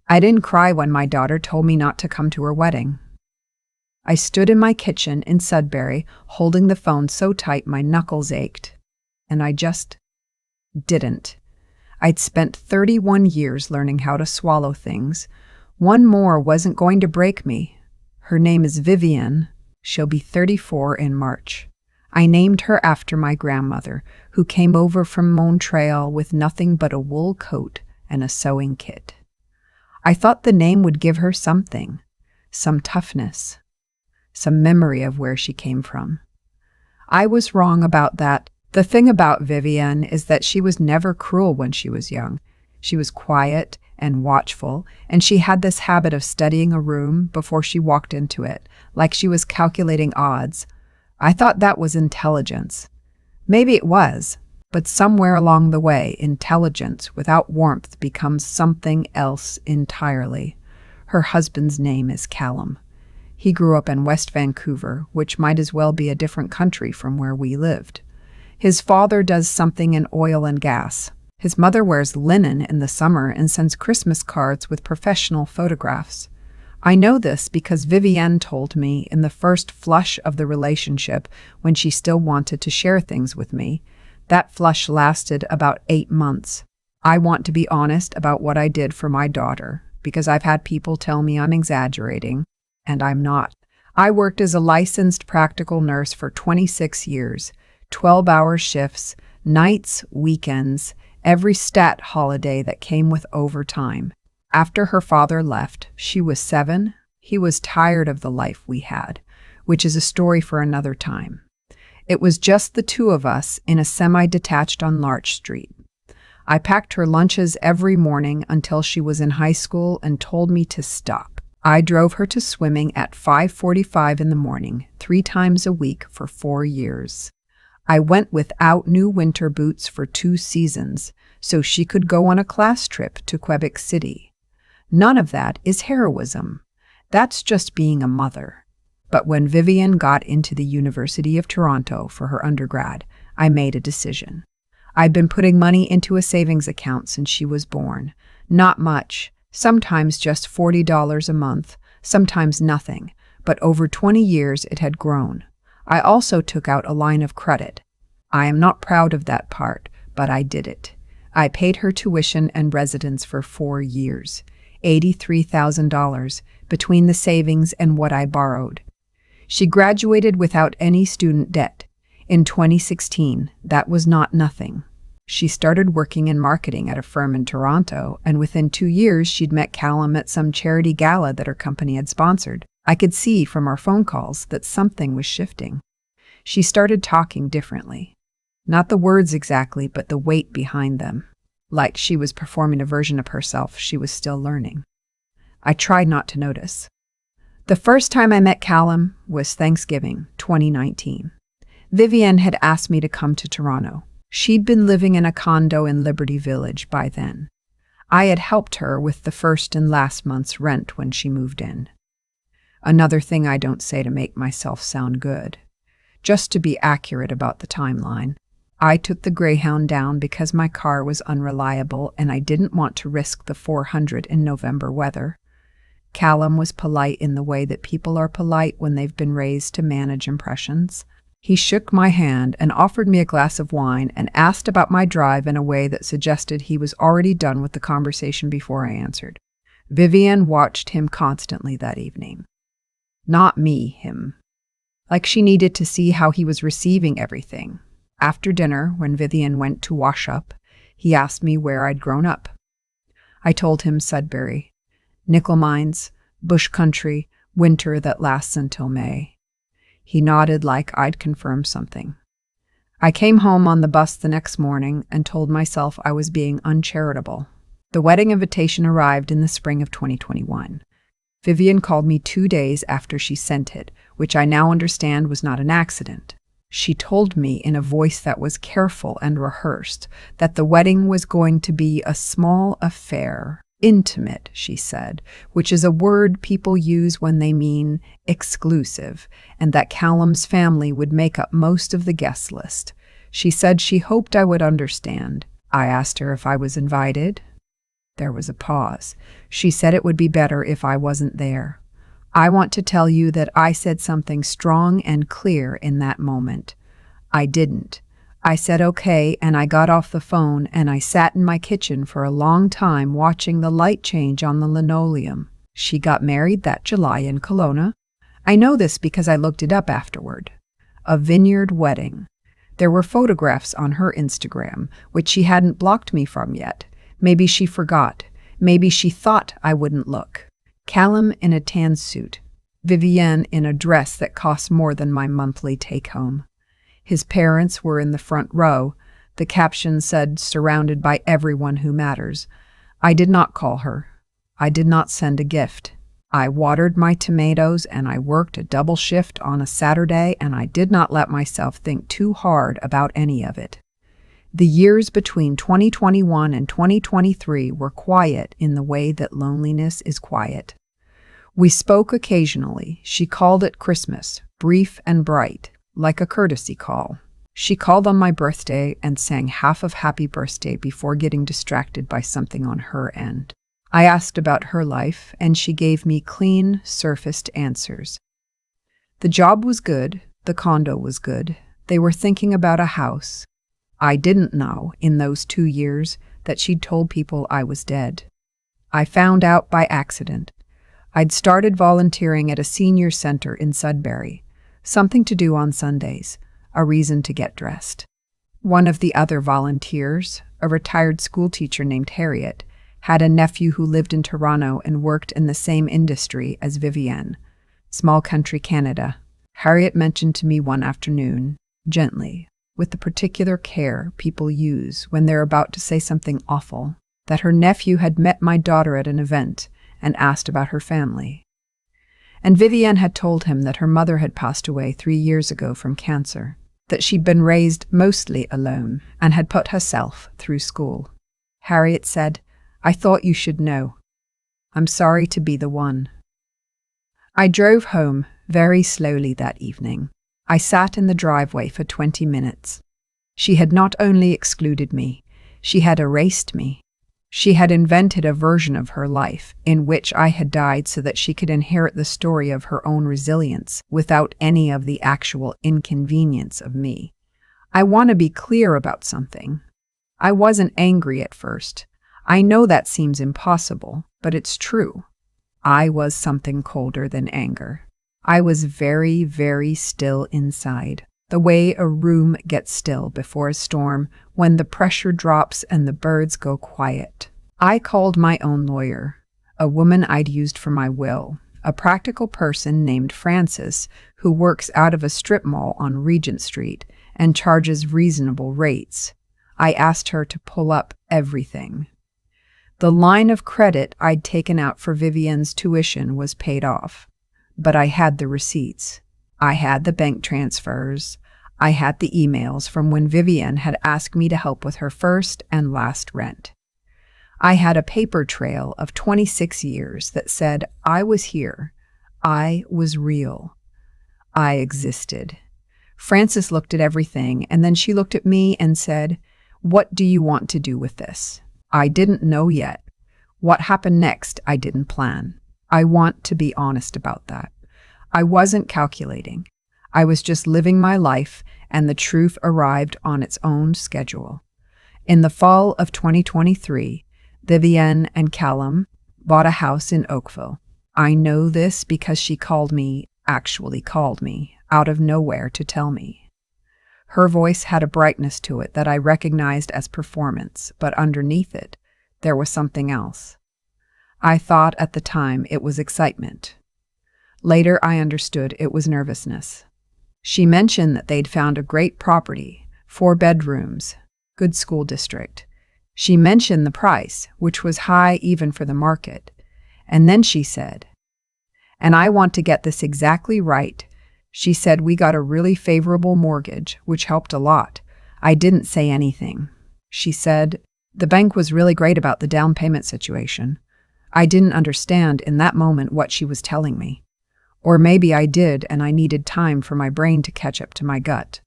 I didn't cry when my daughter told me not to come to her wedding. I stood in my kitchen in Sudbury, holding the phone so tight my knuckles ached. And I just didn't. I'd spent 31 years learning how to swallow things. One more wasn't going to break me. Her name is Vivienne. She'll be 34 in March. I named her after my grandmother, who came over from Montreal with nothing but a wool coat and a sewing kit. I thought the name would give her something, some toughness, some memory of where she came from. I was wrong about that. The thing about Vivienne is that she was never cruel when she was young. She was quiet and watchful, and she had this habit of studying a room before she walked into it, like she was calculating odds. I thought that was intelligence. Maybe it was, but somewhere along the way, intelligence without warmth becomes something else entirely. Her husband's name is Callum. He grew up in West Vancouver, which might as well be a different country from where we lived. His father does something in oil and gas. His mother wears linen in the summer and sends Christmas cards with professional photographs. I know this because Vivienne told me in the first flush of the relationship, when she still wanted to share things with me. That flush lasted about 8 months. I want to be honest about what I did for my daughter, because I've had people tell me I'm exaggerating, and I'm not. I worked as a licensed practical nurse for 26 years, 12-hour shifts, nights, weekends, every stat holiday that came with overtime. After her father left, she was 7. He was tired of the life we had, which is a story for another time. It was just the two of us in a semi-detached on Larch Street. I packed her lunches every morning until she was in high school and told me to stop. I drove her to swimming at 5:45 in the morning, 3 times a week for 4 years. I went without new winter boots for 2 seasons, so she could go on a class trip to Quebec City. None of that is heroism. That's just being a mother. But when Vivienne got into the University of Toronto for her undergrad, I made a decision. I'd been putting money into a savings account since she was born. Not much, sometimes just $40 a month, sometimes nothing, but over 20 years it had grown. I also took out a line of credit. I am not proud of that part, but I did it. I paid her tuition and residence for 4 years, $83,000 between the savings and what I borrowed. She graduated without any student debt. In 2016, that was not nothing. She started working in marketing at a firm in Toronto, and within 2 years she'd met Callum at some charity gala that her company had sponsored. I could see from our phone calls that something was shifting. She started talking differently. Not the words exactly, but the weight behind them. Like she was performing a version of herself she was still learning. I tried not to notice. The first time I met Callum was Thanksgiving, 2019. Vivienne had asked me to come to Toronto. She'd been living in a condo in Liberty Village by then. I had helped her with the first and last month's rent when she moved in. Another thing I don't say to make myself sound good. Just to be accurate about the timeline. I took the Greyhound down because my car was unreliable and I didn't want to risk the 400 in November weather. Callum was polite in the way that people are polite when they've been raised to manage impressions. He shook my hand and offered me a glass of wine and asked about my drive in a way that suggested he was already done with the conversation before I answered. Vivienne watched him constantly that evening. Not me, him. Like she needed to see how he was receiving everything. After dinner, when Vivienne went to wash up, he asked me where I'd grown up. I told him Sudbury. Nickel mines, bush country, winter that lasts until May. He nodded like I'd confirmed something. I came home on the bus the next morning and told myself I was being uncharitable. The wedding invitation arrived in the spring of 2021. Vivienne called me 2 days after she sent it, which I now understand was not an accident. She told me in a voice that was careful and rehearsed that the wedding was going to be a small affair. Intimate, she said, which is a word people use when they mean exclusive, and that Callum's family would make up most of the guest list. She said she hoped I would understand. I asked her if I was invited. There was a pause. She said it would be better if I wasn't there. I want to tell you that I said something strong and clear in that moment. I didn't. I said okay, and I got off the phone and I sat in my kitchen for a long time watching the light change on the linoleum. She got married that July in Kelowna. I know this because I looked it up afterward. A vineyard wedding. There were photographs on her Instagram, which she hadn't blocked me from yet. Maybe she forgot. Maybe she thought I wouldn't look. Callum in a tan suit. Vivienne in a dress that cost more than my monthly take-home. His parents were in the front row. The caption said, "Surrounded by everyone who matters." I did not call her. I did not send a gift. I watered my tomatoes and I worked a double shift on a Saturday, and I did not let myself think too hard about any of it. The years between 2021 and 2023 were quiet in the way that loneliness is quiet. We spoke occasionally. She called it Christmas, brief and bright, like a courtesy call. She called on my birthday and sang half of Happy Birthday before getting distracted by something on her end. I asked about her life, and she gave me clean, surfaced answers. The job was good. The condo was good. They were thinking about a house. I didn't know, in those 2 years, that she'd told people I was dead. I found out by accident. I'd started volunteering at a senior center in Sudbury. Something to do on Sundays, a reason to get dressed. One of the other volunteers, a retired schoolteacher named Harriet, had a nephew who lived in Toronto and worked in the same industry as Vivienne. Small country Canada. Harriet mentioned to me one afternoon, gently, with the particular care people use when they're about to say something awful, that her nephew had met my daughter at an event and asked about her family. And Vivienne had told him that her mother had passed away 3 years ago from cancer, that she'd been raised mostly alone and had put herself through school. Harriet said, "I thought you should know. I'm sorry to be the one." I drove home very slowly that evening. I sat in the driveway for 20 minutes. She had not only excluded me, she had erased me. She had invented a version of her life in which I had died so that she could inherit the story of her own resilience without any of the actual inconvenience of me. I want to be clear about something. I wasn't angry at first. I know that seems impossible, but it's true. I was something colder than anger. I was very, very still inside, the way a room gets still before a storm when the pressure drops and the birds go quiet. I called my own lawyer, a woman I'd used for my will, a practical person named Frances who works out of a strip mall on Regent Street and charges reasonable rates. I asked her to pull up everything. The line of credit I'd taken out for Vivienne's tuition was paid off, but I had the receipts. I had the bank transfers. I had the emails from when Vivienne had asked me to help with her first and last rent. I had a paper trail of 26 years that said I was here. I was real. I existed. Frances looked at everything, and then she looked at me and said, "What do you want to do with this?" I didn't know yet. What happened next, I didn't plan. I want to be honest about that. I wasn't calculating. I was just living my life, and the truth arrived on its own schedule. In the fall of 2023, Vivienne and Callum bought a house in Oakville. I know this because she actually called me, out of nowhere to tell me. Her voice had a brightness to it that I recognized as performance, but underneath it, there was something else. I thought at the time it was excitement. Later, I understood it was nervousness. She mentioned that they'd found a great property, 4 bedrooms, good school district. She mentioned the price, which was high even for the market. And then she said, "And I want to get this exactly right." She said we got a really favorable mortgage, which helped a lot. I didn't say anything. She said, "The bank was really great about the down payment situation." I didn't understand in that moment what she was telling me. Or maybe I did, and I needed time for my brain to catch up to my gut.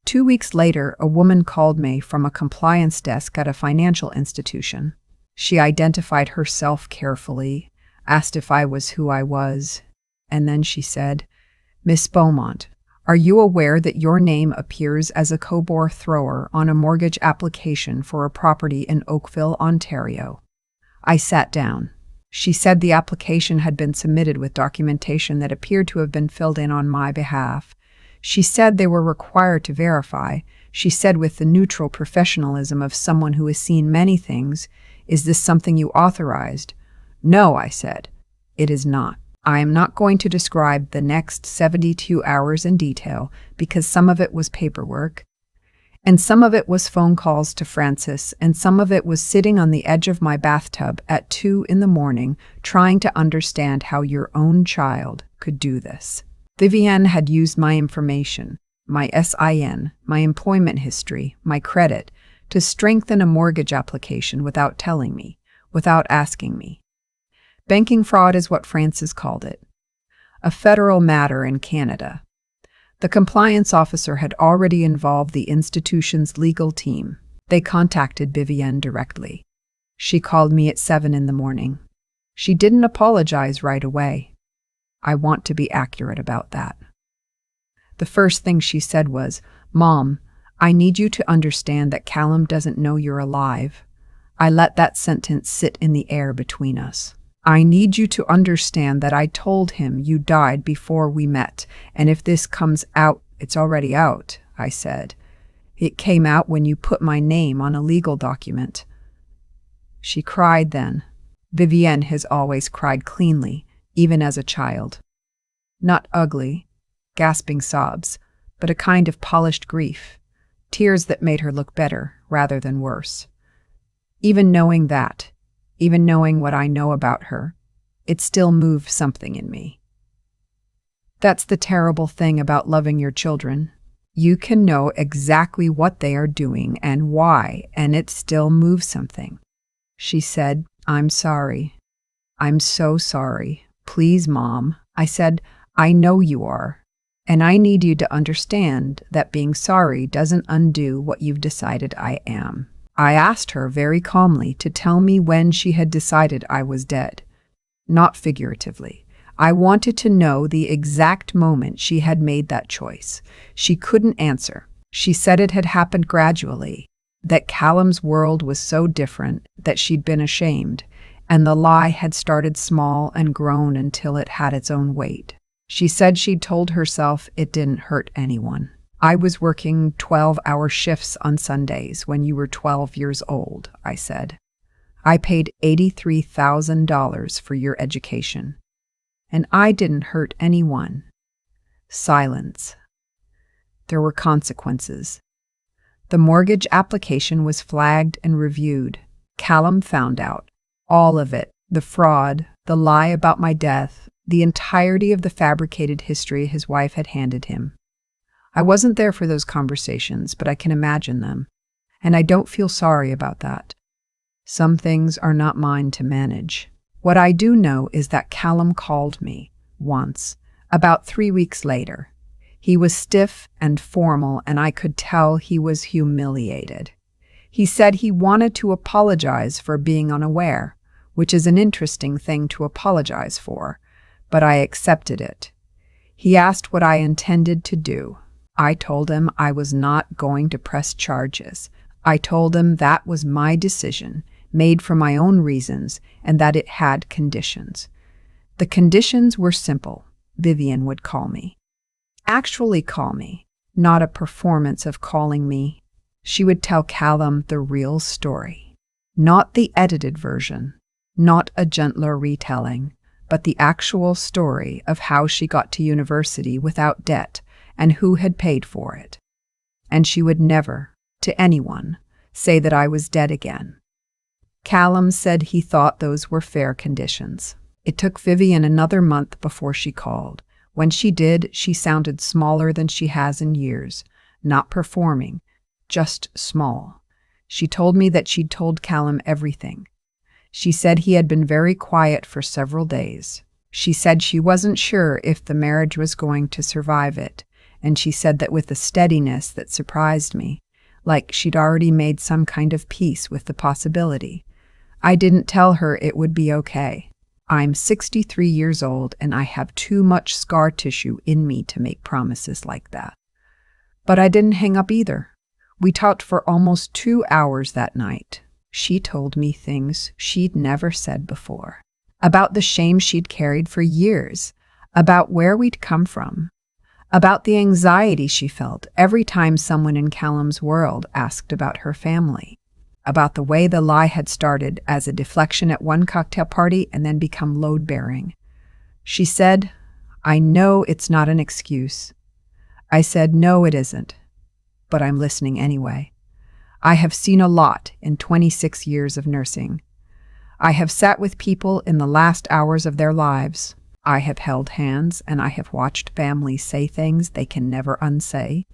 2 weeks later, a woman called me from a compliance desk at a financial institution. She identified herself carefully, asked if I was who I was, and then she said, "Miss Beaumont, are you aware that your name appears as a cobore thrower on a mortgage application for a property in Oakville, Ontario?" I sat down. She said the application had been submitted with documentation that appeared to have been filled in on my behalf. She said they were required to verify. She said with the neutral professionalism of someone who has seen many things, "Is this something you authorized?" "No," I said. "It is not. I am not going to describe the next 72 hours in detail because some of it was paperwork, and some of it was phone calls to Francis, and some of it was sitting on the edge of my bathtub at 2 in the morning trying to understand how your own child could do this." Vivienne had used my information, my SIN, my employment history, my credit, to strengthen a mortgage application without telling me, without asking me. Banking fraud is what Francis called it, a federal matter in Canada. The compliance officer had already involved the institution's legal team. They contacted Vivienne directly. She called me at 7 in the morning. She didn't apologize right away. I want to be accurate about that. The first thing she said was, "Mom, I need you to understand that Callum doesn't know you're alive." I let that sentence sit in the air between us. "I need you to understand that I told him you died before we met, and if this comes out, it's already out," I said. "It came out when you put my name on a legal document." She cried then. Vivienne has always cried cleanly, even as a child. Not ugly, gasping sobs, but a kind of polished grief, tears that made her look better rather than worse. Even knowing that, even knowing what I know about her, it still moved something in me. That's the terrible thing about loving your children. You can know exactly what they are doing and why, and it still moves something. She said, "I'm sorry. I'm so sorry. Please, Mom." I said, "I know you are, and I need you to understand that being sorry doesn't undo what you've decided I am." I asked her very calmly to tell me when she had decided I was dead, not figuratively. I wanted to know the exact moment she had made that choice. She couldn't answer. She said it had happened gradually, that Callum's world was so different that she'd been ashamed, and the lie had started small and grown until it had its own weight. She said she'd told herself it didn't hurt anyone. "I was working 12-hour shifts on Sundays when you were 12 years old," I said. "I paid $83,000 for your education. And I didn't hurt anyone." Silence. There were consequences. The mortgage application was flagged and reviewed. Callum found out. All of it. The fraud, the lie about my death, the entirety of the fabricated history his wife had handed him. I wasn't there for those conversations, but I can imagine them. And I don't feel sorry about that. Some things are not mine to manage. What I do know is that Callum called me once, about 3 weeks later. He was stiff and formal, and I could tell he was humiliated. He said he wanted to apologize for being unaware, which is an interesting thing to apologize for, but I accepted it. He asked what I intended to do. I told him I was not going to press charges. I told him that was my decision, made for my own reasons, and that it had conditions. The conditions were simple, Vivienne would call me. Actually call me, not a performance of calling me. She would tell Callum the real story, not the edited version, not a gentler retelling, but the actual story of how she got to university without debt and who had paid for it. And she would never, to anyone, say that I was dead again. Callum said he thought those were fair conditions. It took Vivienne another month before she called. When she did, she sounded smaller than she has in years, not performing, just small. She told me that she'd told Callum everything. She said he had been very quiet for several days. She said she wasn't sure if the marriage was going to survive it, and she said that with a steadiness that surprised me, like she'd already made some kind of peace with the possibility. I didn't tell her it would be okay. I'm 63 years old and I have too much scar tissue in me to make promises like that. But I didn't hang up either. We talked for almost 2 hours that night. She told me things she'd never said before. About the shame she'd carried for years, about where we'd come from, about the anxiety she felt every time someone in Callum's world asked about her family, about the way the lie had started as a deflection at one cocktail party and then become load-bearing. She said, "I know it's not an excuse." I said, "No, it isn't, but I'm listening anyway. I have seen a lot in 26 years of nursing. I have sat with people in the last hours of their lives. I have held hands and I have watched families say things they can never unsay.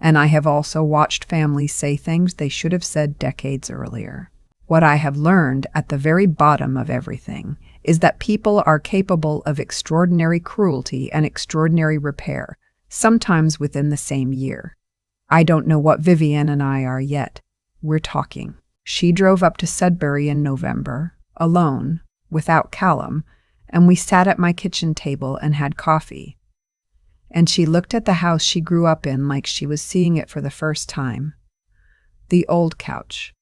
And I have also watched families say things they should have said decades earlier. What I have learned at the very bottom of everything is that people are capable of extraordinary cruelty and extraordinary repair, sometimes within the same year. I don't know what Vivienne and I are yet. We're talking. She drove up to Sudbury in November, alone, without Callum, and we sat at my kitchen table and had coffee. And she looked at the house she grew up in like she was seeing it for the first time. The old couch.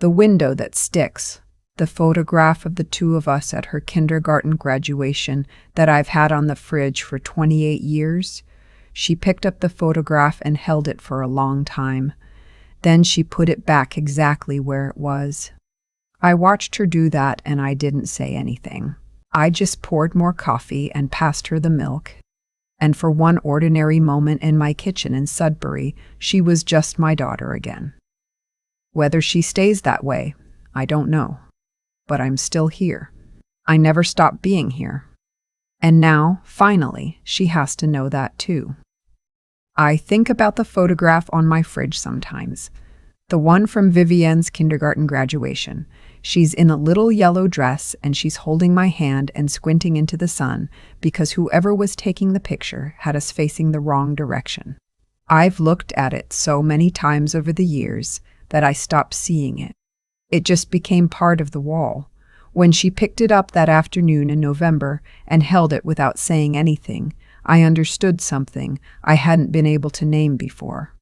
The window that sticks. The photograph of the two of us at her kindergarten graduation that I've had on the fridge for 28 years. She picked up the photograph and held it for a long time. Then she put it back exactly where it was. I watched her do that and I didn't say anything. I just poured more coffee and passed her the milk. And for one ordinary moment in my kitchen in Sudbury, she was just my daughter again. Whether she stays that way, I don't know. But I'm still here. I never stopped being here. And now, finally, she has to know that too. I think about the photograph on my fridge sometimes. The one from Vivienne's kindergarten graduation. She's in a little yellow dress and she's holding my hand and squinting into the sun because whoever was taking the picture had us facing the wrong direction. I've looked at it so many times over the years that I stopped seeing it. It just became part of the wall. When she picked it up that afternoon in November and held it without saying anything, I understood something I hadn't been able to name before.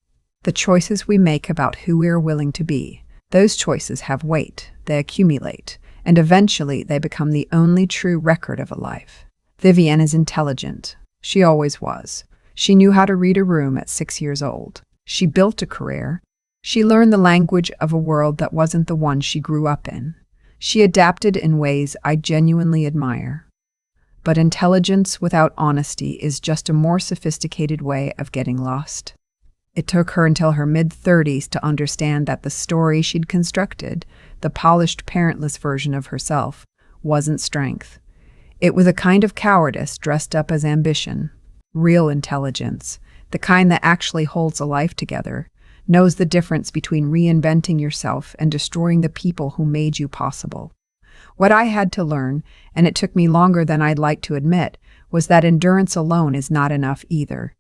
The choices we make about who we're willing to be, those choices have weight, they accumulate, and eventually they become the only true record of a life. Vivienne is intelligent. She always was. She knew how to read a room at 6 years old. She built a career. She learned the language of a world that wasn't the one she grew up in. She adapted in ways I genuinely admire. But intelligence without honesty is just a more sophisticated way of getting lost. It took her until her mid-30s to understand that the story she'd constructed, the polished parentless version of herself, wasn't strength. It was a kind of cowardice dressed up as ambition. Real intelligence, the kind that actually holds a life together, knows the difference between reinventing yourself and destroying the people who made you possible. What I had to learn, and it took me longer than I'd like to admit, was that endurance alone is not enough either.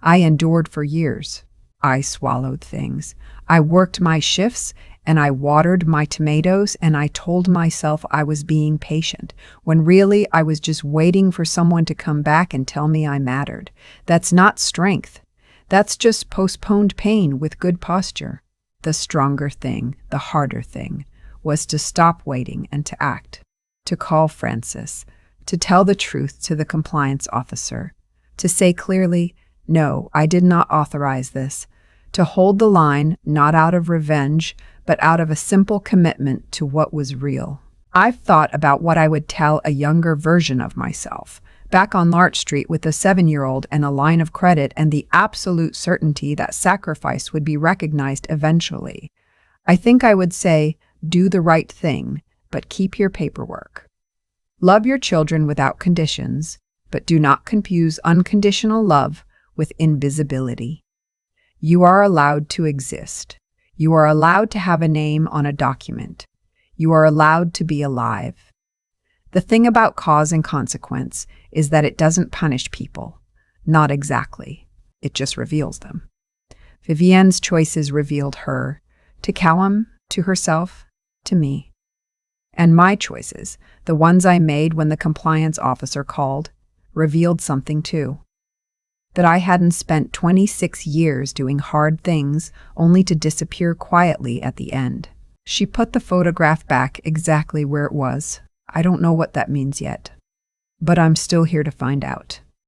I endured for years. I swallowed things. I worked my shifts, and I watered my tomatoes, and I told myself I was being patient, when really I was just waiting for someone to come back and tell me I mattered. That's not strength. That's just postponed pain with good posture. The stronger thing, the harder thing, was to stop waiting and to act, to call Francis, to tell the truth to the compliance officer, to say clearly, "No, I did not authorize this," to hold the line not out of revenge, but out of a simple commitment to what was real. I've thought about what I would tell a younger version of myself, back on Larch Street with a 7-year-old and a line of credit and the absolute certainty that sacrifice would be recognized eventually. I think I would say, do the right thing, but keep your paperwork. Love your children without conditions, but do not confuse unconditional love with invisibility. You are allowed to exist. You are allowed to have a name on a document. You are allowed to be alive. The thing about cause and consequence is that it doesn't punish people. Not exactly. It just reveals them. Vivienne's choices revealed her, to Callum, to herself, to me. And my choices, the ones I made when the compliance officer called, revealed something too. That I hadn't spent 26 years doing hard things only to disappear quietly at the end. She put the photograph back exactly where it was. I don't know what that means yet, but I'm still here to find out.